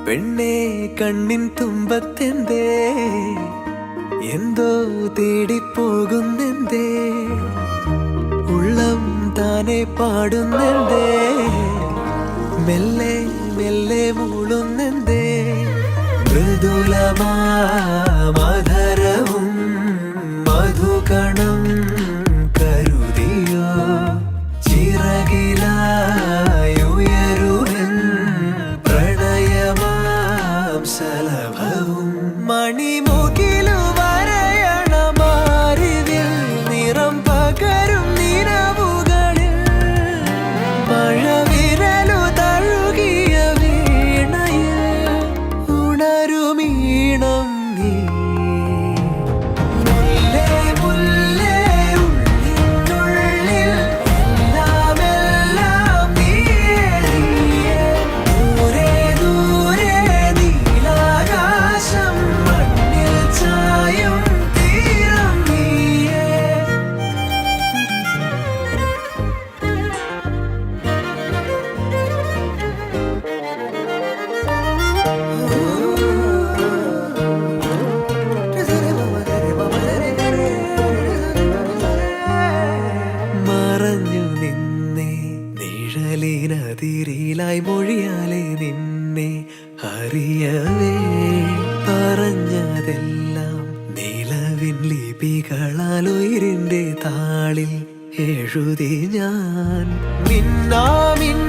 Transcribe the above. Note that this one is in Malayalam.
പെണ്ണേ കണ്ണിൻ തുമ്പത്തെന്തേ എന്തോ തേടിപ്പോകുന്നെന്തേ ഉള്ളം താനെ പാടുന്നെന്തേ മെല്ലെ മെല്ലെ മൂളുന്നെന്തേ മൃദുലമാധരവും മധുകണം കരുതിയോ ചിറകിലായുയരുവൻ പ്രണയമാം ശലഭവും മണിമുകിലു വരയണമാരിതിൽ നിറം പകരും നിലവുകളിൽ മഴവിരലു തഴുകിയ വീണയിൽ ഉണരുമീണം നീ മുല്ലേ മുല്ലേ ഉള്ളിനുള്ളിൽ എല്ലാം എല്ലാം നീയേ ദൂരെ ദൂരെ നീലാകാശം മണ്ണിൽ ചായും തീരം നീയേ മറഞ്ഞു നിന്നെ നിഴലിനതിരിലായി മൊഴിയാലെ നിന്നെ അറിയവേ പറഞ്ഞതെല്ലാം നിലവിൻ ലിപികളാൽ ഉയിരിന്റെ താളിൽ എഴുതി ഞാൻ മിന്നാമിൻ